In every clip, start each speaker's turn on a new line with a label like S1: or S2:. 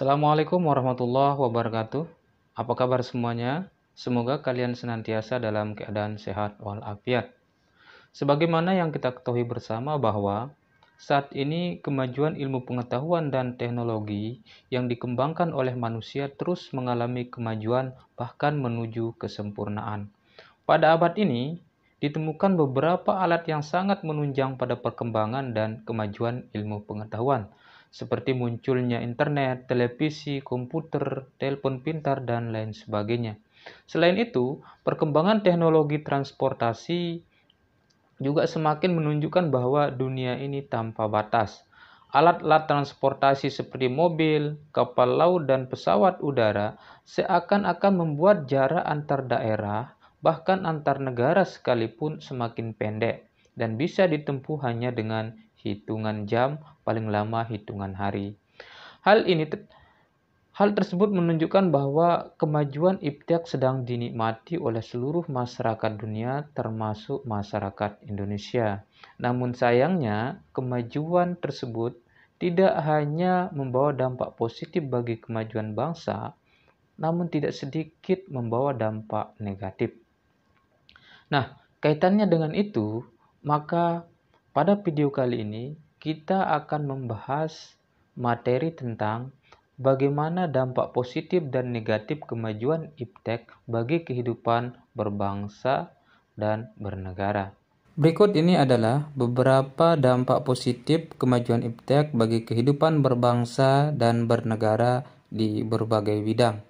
S1: Assalamualaikum warahmatullahi wabarakatuh. Apa kabar semuanya? Semoga kalian senantiasa dalam keadaan sehat walafiat. Sebagaimana yang kita ketahui bersama bahwa saat ini kemajuan ilmu pengetahuan dan teknologi yang dikembangkan oleh manusia terus mengalami kemajuan bahkan menuju kesempurnaan. Pada abad ini, ditemukan beberapa alat yang sangat menunjang pada perkembangan dan kemajuan ilmu pengetahuan, seperti munculnya internet, televisi, komputer, telepon pintar, dan lain sebagainya. Selain itu, perkembangan teknologi transportasi juga semakin menunjukkan bahwa dunia ini tanpa batas. Alat-alat transportasi seperti mobil, kapal laut, dan pesawat udara seakan-akan membuat jarak antar daerah, bahkan antar negara sekalipun semakin pendek, dan bisa ditempuh hanya dengan hitungan jam, paling lama hitungan hari. Hal ini Hal tersebut menunjukkan bahwa kemajuan iptek sedang dinikmati oleh seluruh masyarakat dunia, termasuk masyarakat Indonesia. Namun sayangnya, kemajuan tersebut tidak hanya membawa dampak positif bagi kemajuan bangsa, namun tidak sedikit membawa dampak negatif. Nah, kaitannya dengan itu, maka pada video kali ini kita akan membahas materi tentang bagaimana dampak positif dan negatif kemajuan iptek bagi kehidupan berbangsa dan bernegara. Berikut ini adalah beberapa dampak positif kemajuan iptek bagi kehidupan berbangsa dan bernegara di berbagai bidang.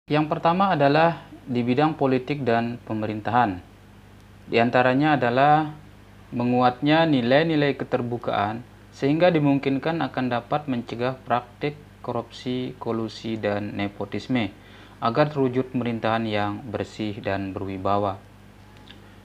S1: Yang pertama adalah di bidang politik dan pemerintahan. Di antaranya adalah menguatnya nilai-nilai keterbukaan sehingga dimungkinkan akan dapat mencegah praktik korupsi, kolusi, dan nepotisme agar terwujud pemerintahan yang bersih dan berwibawa.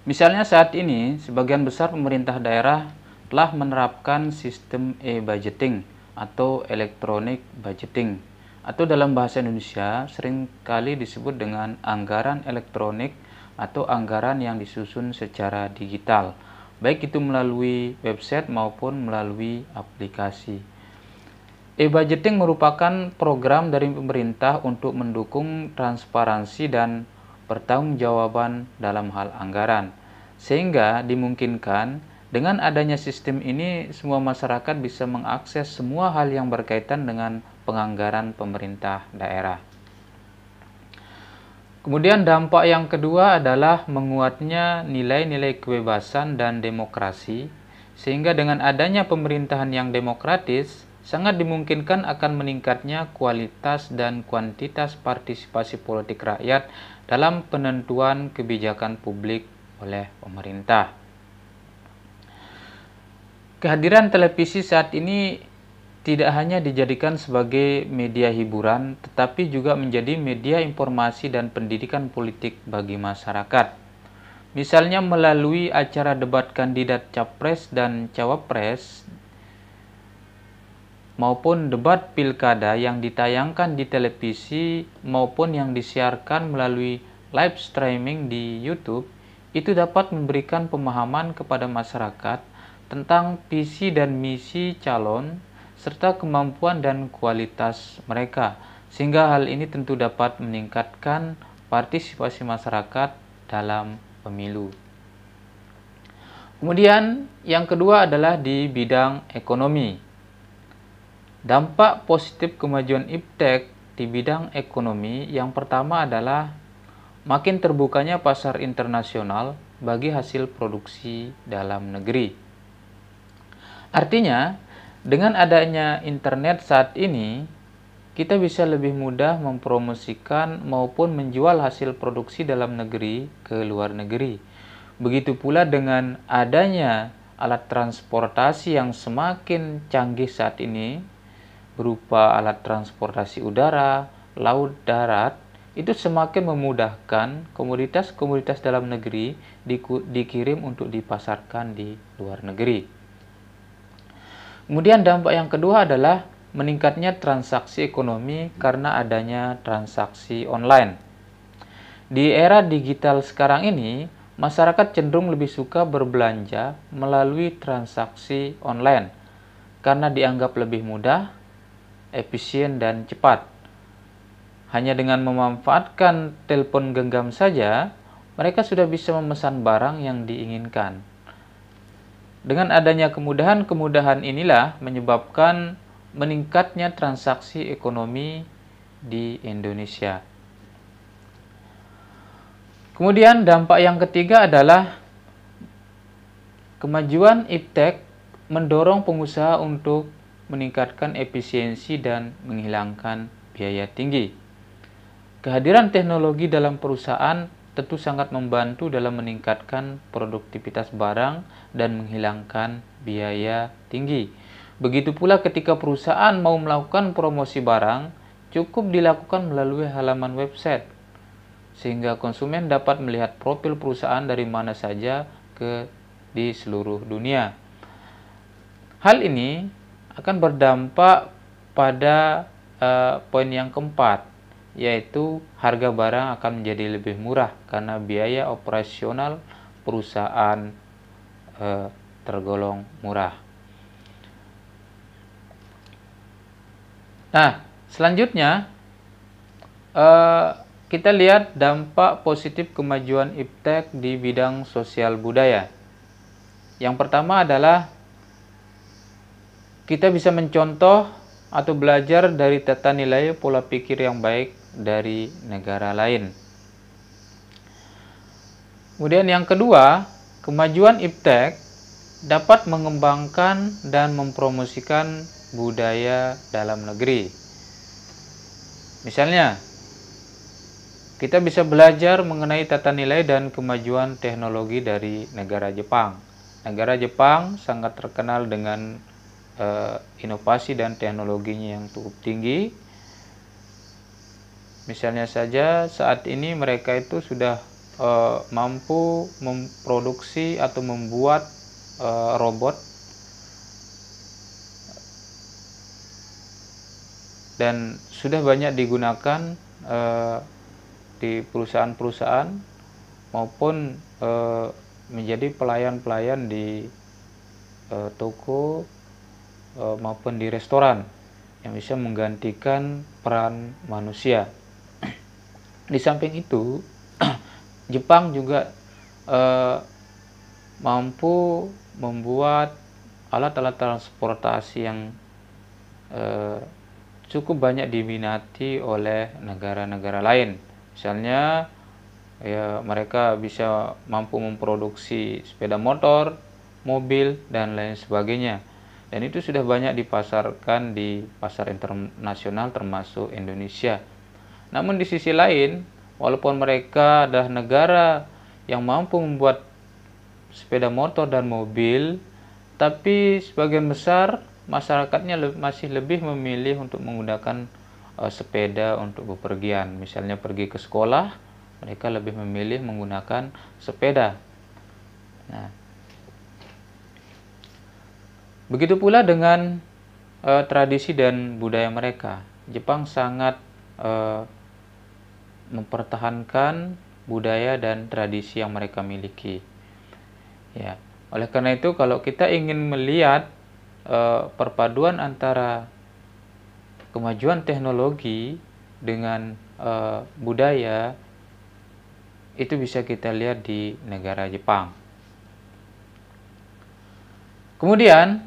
S1: Misalnya saat ini, sebagian besar pemerintah daerah telah menerapkan sistem e-budgeting atau electronic budgeting, atau dalam bahasa Indonesia seringkali disebut dengan anggaran elektronik atau anggaran yang disusun secara digital, baik itu melalui website maupun melalui aplikasi. E-budgeting merupakan program dari pemerintah untuk mendukung transparansi dan pertanggungjawaban dalam hal anggaran, sehingga dimungkinkan dengan adanya sistem ini semua masyarakat bisa mengakses semua hal yang berkaitan dengan penganggaran pemerintah daerah. Kemudian dampak yang kedua adalah menguatnya nilai-nilai kebebasan dan demokrasi, sehingga dengan adanya pemerintahan yang demokratis, sangat dimungkinkan akan meningkatnya kualitas dan kuantitas partisipasi politik rakyat dalam penentuan kebijakan publik oleh pemerintah. Kehadiran televisi saat ini tidak hanya dijadikan sebagai media hiburan, tetapi juga menjadi media informasi dan pendidikan politik bagi masyarakat. Misalnya melalui acara debat kandidat capres dan cawapres, maupun debat pilkada yang ditayangkan di televisi maupun yang disiarkan melalui live streaming di YouTube, itu dapat memberikan pemahaman kepada masyarakat tentang visi dan misi calon, serta kemampuan dan kualitas mereka, sehingga hal ini tentu dapat meningkatkan partisipasi masyarakat dalam pemilu. Kemudian yang kedua adalah di bidang ekonomi. Dampak positif kemajuan iptek di bidang ekonomi yang pertama adalah makin terbukanya pasar internasional bagi hasil produksi dalam negeri. Artinya, dengan adanya internet saat ini, kita bisa lebih mudah mempromosikan maupun menjual hasil produksi dalam negeri ke luar negeri. Begitu pula dengan adanya alat transportasi yang semakin canggih saat ini, berupa alat transportasi udara, laut, darat, itu semakin memudahkan komoditas-komoditas dalam negeri dikirim untuk dipasarkan di luar negeri. Kemudian dampak yang kedua adalah meningkatnya transaksi ekonomi karena adanya transaksi online. Di era digital sekarang ini, masyarakat cenderung lebih suka berbelanja melalui transaksi online karena dianggap lebih mudah, efisien, dan cepat. Hanya dengan memanfaatkan telepon genggam saja, mereka sudah bisa memesan barang yang diinginkan. Dengan adanya kemudahan-kemudahan inilah menyebabkan meningkatnya transaksi ekonomi di Indonesia. Kemudian dampak yang ketiga adalah kemajuan iptek mendorong pengusaha untuk meningkatkan efisiensi dan menghilangkan biaya tinggi. Kehadiran teknologi dalam perusahaan tentu sangat membantu dalam meningkatkan produktivitas barang dan menghilangkan biaya tinggi. Begitu pula ketika perusahaan mau melakukan promosi barang, cukup dilakukan melalui halaman website, sehingga konsumen dapat melihat profil perusahaan dari mana saja di seluruh dunia. Hal ini akan berdampak pada poin yang keempat, yaitu harga barang akan menjadi lebih murah karena biaya operasional perusahaan tergolong murah. Nah, selanjutnya kita lihat dampak positif kemajuan iptek di bidang sosial budaya. Yang pertama adalah kita bisa mencontoh atau belajar dari tata nilai pola pikir yang baik dari negara lain. Kemudian yang kedua, kemajuan iptek dapat mengembangkan dan mempromosikan budaya dalam negeri. Misalnya, kita bisa belajar mengenai tata nilai dan kemajuan teknologi dari negara Jepang. Negara Jepang sangat terkenal dengan inovasi dan teknologinya yang cukup tinggi. Misalnya saja saat ini mereka itu sudah mampu memproduksi atau membuat robot dan sudah banyak digunakan di perusahaan-perusahaan maupun menjadi pelayan-pelayan di toko maupun di restoran yang bisa menggantikan peran manusia. Di samping itu, Jepang juga mampu membuat alat-alat transportasi yang cukup banyak diminati oleh negara-negara lain. Misalnya, ya, mereka bisa mampu memproduksi sepeda motor, mobil, dan lain sebagainya. Dan itu sudah banyak dipasarkan di pasar internasional termasuk Indonesia. Namun di sisi lain, walaupun mereka adalah negara yang mampu membuat sepeda motor dan mobil, tapi sebagian besar masyarakatnya masih lebih memilih untuk menggunakan sepeda untuk bepergian. Misalnya pergi ke sekolah, mereka lebih memilih menggunakan sepeda. Nah, begitu pula dengan tradisi dan budaya mereka. Jepang sangat mempertahankan budaya dan tradisi yang mereka miliki. Ya, oleh karena itu kalau kita ingin melihat perpaduan antara kemajuan teknologi dengan budaya, itu bisa kita lihat di negara Jepang. Kemudian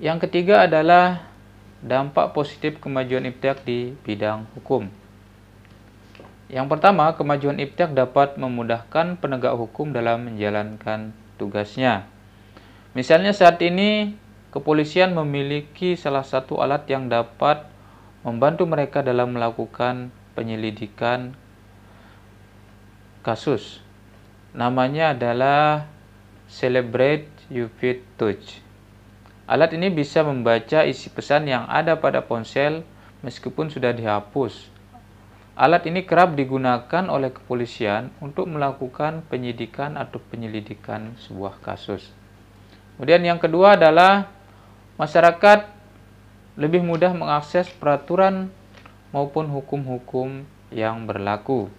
S1: yang ketiga adalah dampak positif kemajuan iptek di bidang hukum. Yang pertama, kemajuan iptek dapat memudahkan penegak hukum dalam menjalankan tugasnya. Misalnya saat ini, kepolisian memiliki salah satu alat yang dapat membantu mereka dalam melakukan penyelidikan kasus. Namanya adalah Celebrate UV Touch. Alat ini bisa membaca isi pesan yang ada pada ponsel meskipun sudah dihapus. Alat ini kerap digunakan oleh kepolisian untuk melakukan penyidikan atau penyelidikan sebuah kasus. Kemudian yang kedua adalah masyarakat lebih mudah mengakses peraturan maupun hukum-hukum yang berlaku.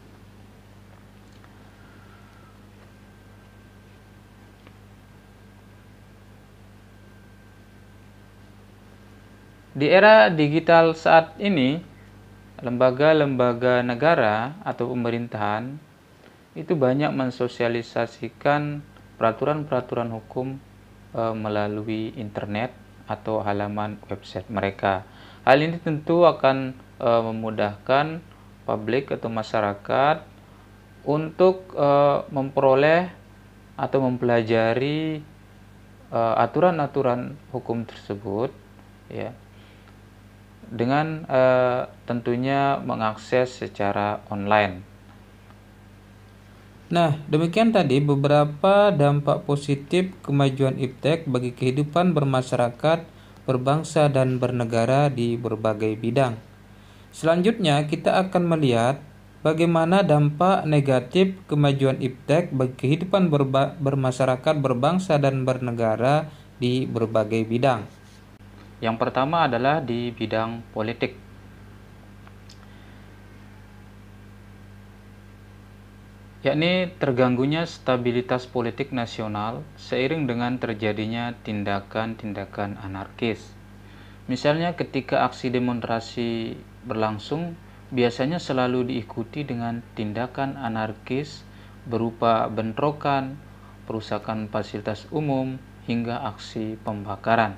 S1: Di era digital saat ini, lembaga-lembaga negara atau pemerintahan itu banyak mensosialisasikan peraturan-peraturan hukum melalui internet atau halaman website mereka. Hal ini tentu akan memudahkan publik atau masyarakat untuk memperoleh atau mempelajari aturan-aturan hukum tersebut, ya, dengan tentunya mengakses secara online.
S2: Nah, demikian tadi beberapa dampak positif kemajuan iptek bagi kehidupan bermasyarakat, berbangsa, dan bernegara di berbagai bidang. Selanjutnya, kita akan melihat bagaimana dampak negatif kemajuan iptek bagi kehidupan bermasyarakat, berbangsa, dan bernegara di berbagai bidang.
S1: Yang pertama adalah di bidang politik. Yakni terganggunya stabilitas politik nasional seiring dengan terjadinya tindakan-tindakan anarkis. Misalnya ketika aksi demonstrasi berlangsung, biasanya selalu diikuti dengan tindakan anarkis berupa bentrokan, perusakan fasilitas umum, hingga aksi pembakaran.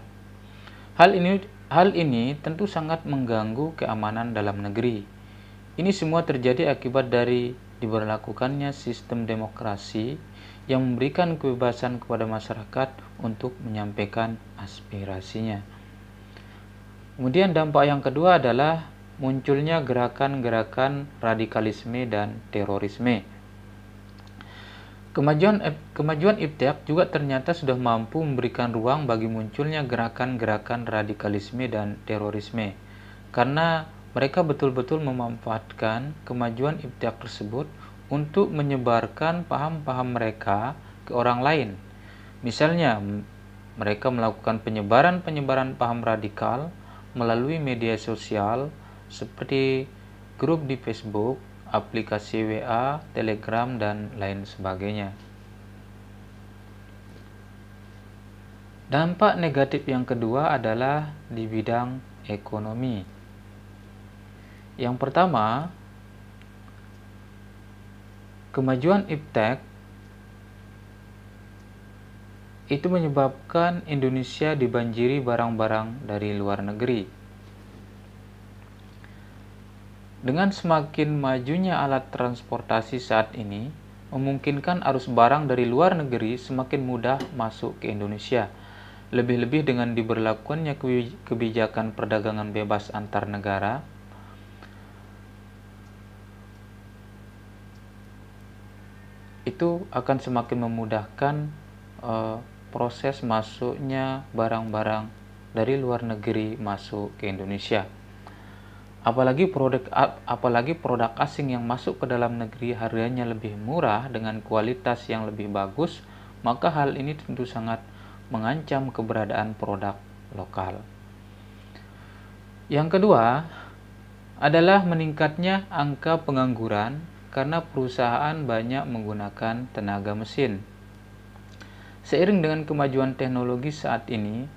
S1: Hal ini tentu sangat mengganggu keamanan dalam negeri. Ini semua terjadi akibat dari diberlakukannya sistem demokrasi yang memberikan kebebasan kepada masyarakat untuk menyampaikan aspirasinya. Kemudian dampak yang kedua adalah munculnya gerakan-gerakan radikalisme dan terorisme. Kemajuan iptek juga ternyata sudah mampu memberikan ruang bagi munculnya gerakan-gerakan radikalisme dan terorisme, karena mereka betul-betul memanfaatkan kemajuan iptek tersebut untuk menyebarkan paham-paham mereka ke orang lain. Misalnya, mereka melakukan penyebaran paham radikal melalui media sosial seperti grup di Facebook, aplikasi WA, Telegram, dan lain sebagainya. Dampak negatif yang kedua adalah di bidang ekonomi. Yang pertama, kemajuan iptek itu menyebabkan Indonesia dibanjiri barang-barang dari luar negeri. Dengan semakin majunya alat transportasi saat ini, memungkinkan arus barang dari luar negeri semakin mudah masuk ke Indonesia. Lebih-lebih dengan diberlakukannya kebijakan perdagangan bebas antar negara, itu akan semakin memudahkan proses masuknya barang-barang dari luar negeri masuk ke Indonesia. Apalagi produk asing yang masuk ke dalam negeri harganya lebih murah dengan kualitas yang lebih bagus, maka hal ini tentu sangat mengancam keberadaan produk lokal. Yang kedua adalah meningkatnya angka pengangguran karena perusahaan banyak menggunakan tenaga mesin. Seiring dengan kemajuan teknologi saat ini,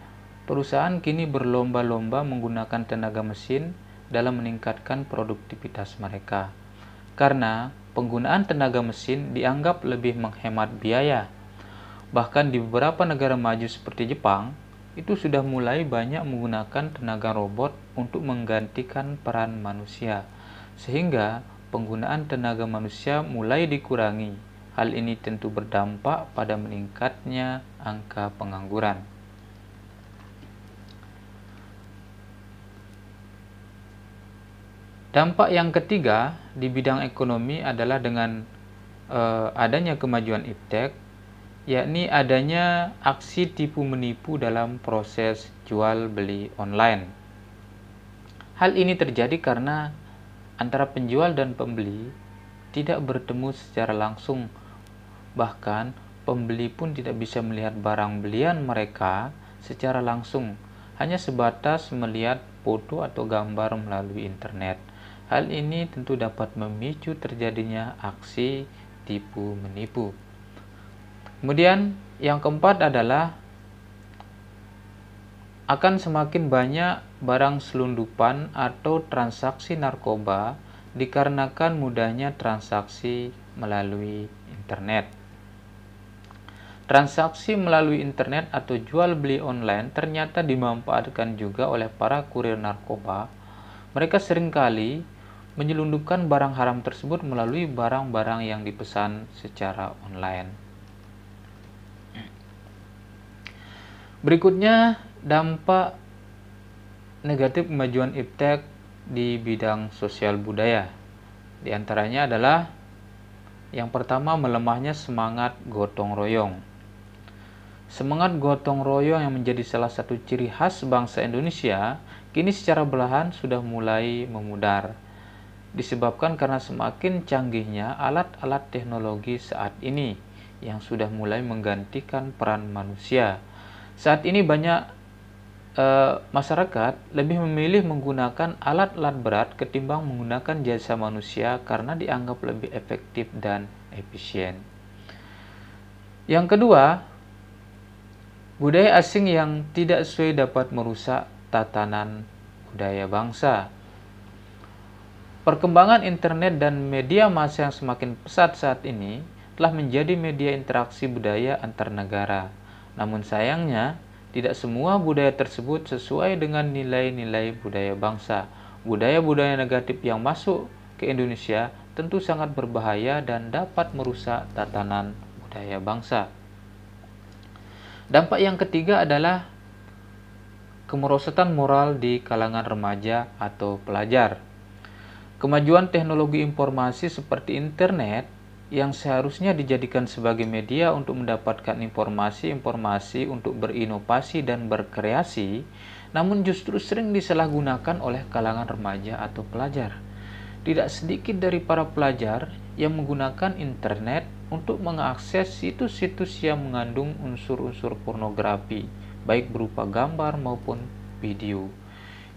S1: perusahaan kini berlomba-lomba menggunakan tenaga mesin dalam meningkatkan produktivitas mereka. Karena penggunaan tenaga mesin dianggap lebih menghemat biaya. Bahkan di beberapa negara maju seperti Jepang, itu sudah mulai banyak menggunakan tenaga robot untuk menggantikan peran manusia, sehingga penggunaan tenaga manusia mulai dikurangi. Hal ini tentu berdampak pada meningkatnya angka pengangguran. Dampak yang ketiga di bidang ekonomi adalah dengan adanya kemajuan iptek, yakni adanya aksi tipu menipu dalam proses jual beli online. Hal ini terjadi karena antara penjual dan pembeli tidak bertemu secara langsung. Bahkan pembeli pun tidak bisa melihat barang belian mereka secara langsung, hanya sebatas melihat foto atau gambar melalui internet. Hal ini tentu dapat memicu terjadinya aksi tipu menipu. Kemudian yang keempat adalah akan semakin banyak barang selundupan atau transaksi narkoba dikarenakan mudahnya transaksi melalui internet. Transaksi melalui internet atau jual beli online ternyata dimanfaatkan juga oleh para kurir narkoba. Mereka seringkali menyelundupkan barang haram tersebut melalui barang-barang yang dipesan secara online. Berikutnya, dampak negatif kemajuan iptek di bidang sosial budaya. Di antaranya adalah yang pertama, melemahnya semangat gotong royong. Semangat gotong royong yang menjadi salah satu ciri khas bangsa Indonesia kini secara perlahan sudah mulai memudar. Disebabkan karena semakin canggihnya alat-alat teknologi saat ini yang sudah mulai menggantikan peran manusia. Saat ini banyak masyarakat lebih memilih menggunakan alat-alat berat ketimbang menggunakan jasa manusia karena dianggap lebih efektif dan efisien. Yang kedua, budaya asing yang tidak sesuai dapat merusak tatanan budaya bangsa. Perkembangan internet dan media massa yang semakin pesat saat ini telah menjadi media interaksi budaya antar negara. Namun sayangnya, tidak semua budaya tersebut sesuai dengan nilai-nilai budaya bangsa. Budaya-budaya negatif yang masuk ke Indonesia tentu sangat berbahaya dan dapat merusak tatanan budaya bangsa. Dampak yang ketiga adalah kemerosotan moral di kalangan remaja atau pelajar. Kemajuan teknologi informasi seperti internet yang seharusnya dijadikan sebagai media untuk mendapatkan informasi-informasi untuk berinovasi dan berkreasi, namun justru sering disalahgunakan oleh kalangan remaja atau pelajar. Tidak sedikit dari para pelajar yang menggunakan internet untuk mengakses situs-situs yang mengandung unsur-unsur pornografi, baik berupa gambar maupun video,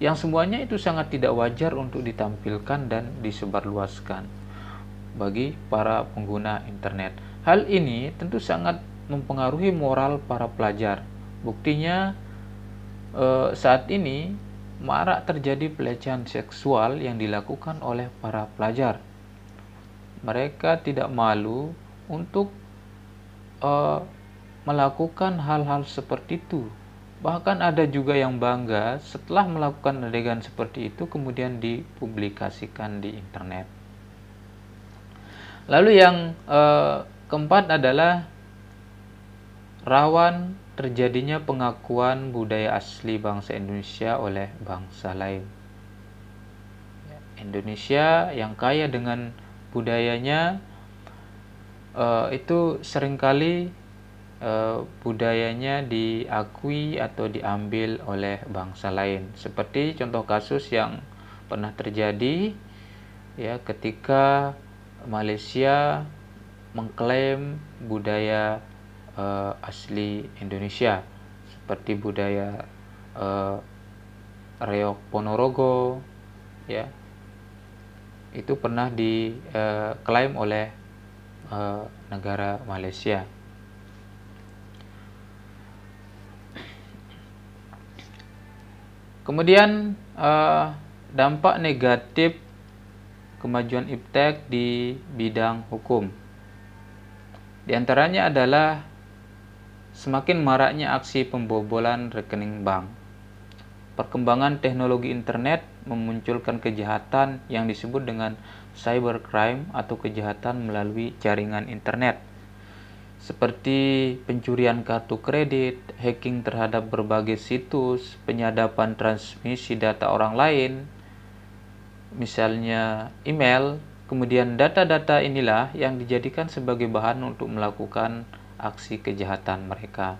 S1: yang semuanya itu sangat tidak wajar untuk ditampilkan dan disebarluaskan bagi para pengguna internet. Hal ini tentu sangat mempengaruhi moral para pelajar. Buktinya saat ini marak terjadi pelecehan seksual yang dilakukan oleh para pelajar. Mereka tidak malu untuk melakukan hal-hal seperti itu. Bahkan ada juga yang bangga setelah melakukan adegan seperti itu kemudian dipublikasikan di internet. Lalu yang keempat adalah rawan terjadinya pengakuan budaya asli bangsa Indonesia oleh bangsa lain. Indonesia yang kaya dengan budayanya itu seringkali budayanya diakui atau diambil oleh bangsa lain. Seperti contoh kasus yang pernah terjadi ya ketika Malaysia mengklaim budaya asli Indonesia seperti budaya Reok Ponorogo ya, itu pernah diklaim oleh negara Malaysia. Kemudian dampak negatif kemajuan iptek di bidang hukum. Di antaranya adalah semakin maraknya aksi pembobolan rekening bank. Perkembangan teknologi internet memunculkan kejahatan yang disebut dengan cybercrime atau kejahatan melalui jaringan internet. Seperti pencurian kartu kredit, hacking terhadap berbagai situs, penyadapan transmisi data orang lain, misalnya email, kemudian data-data inilah yang dijadikan sebagai bahan untuk melakukan aksi kejahatan mereka.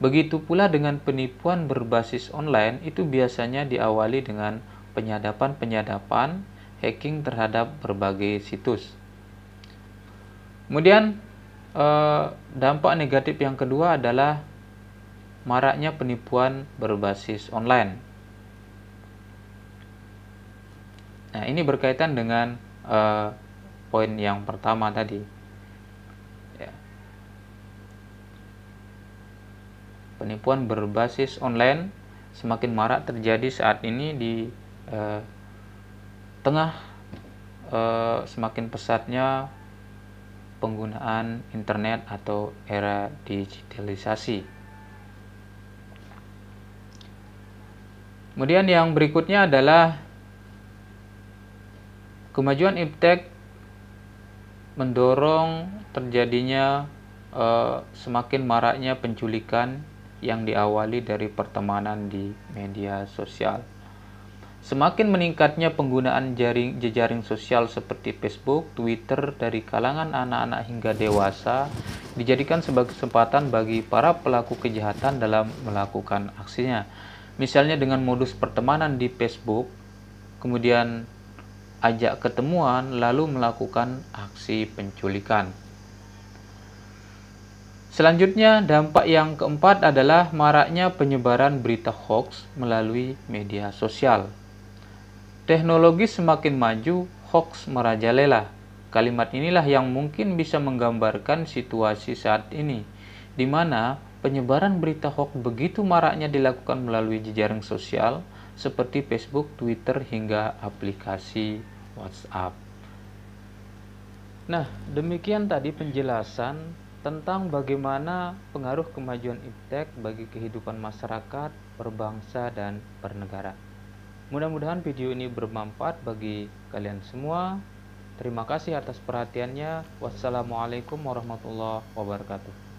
S1: Begitu pula dengan penipuan berbasis online, itu biasanya diawali dengan penyadapan, hacking terhadap berbagai situs. Kemudian dampak negatif yang kedua adalah maraknya penipuan berbasis online. Nah, ini berkaitan dengan poin yang pertama tadi. Ya. Penipuan berbasis online semakin marak terjadi saat ini di tengah semakin pesatnya penggunaan internet atau era digitalisasi. Kemudian yang berikutnya adalah kemajuan iptek mendorong terjadinya semakin maraknya penculikan yang diawali dari pertemanan di media sosial. Semakin meningkatnya penggunaan jejaring sosial seperti Facebook, Twitter dari kalangan anak-anak hingga dewasa dijadikan sebagai kesempatan bagi para pelaku kejahatan dalam melakukan aksinya. Misalnya dengan modus pertemanan di Facebook, kemudian ajak ketemuan lalu melakukan aksi penculikan. Selanjutnya, dampak yang keempat adalah maraknya penyebaran berita hoax melalui media sosial. Teknologi semakin maju, hoax merajalela. Kalimat inilah yang mungkin bisa menggambarkan situasi saat ini, di mana penyebaran berita hoax begitu maraknya dilakukan melalui jejaring sosial seperti Facebook, Twitter, hingga aplikasi WhatsApp. Nah, demikian tadi penjelasan tentang bagaimana pengaruh kemajuan iptek bagi kehidupan masyarakat, berbangsa, dan bernegara. Mudah-mudahan video ini bermanfaat bagi kalian semua. Terima kasih atas perhatiannya. Wassalamualaikum warahmatullahi wabarakatuh.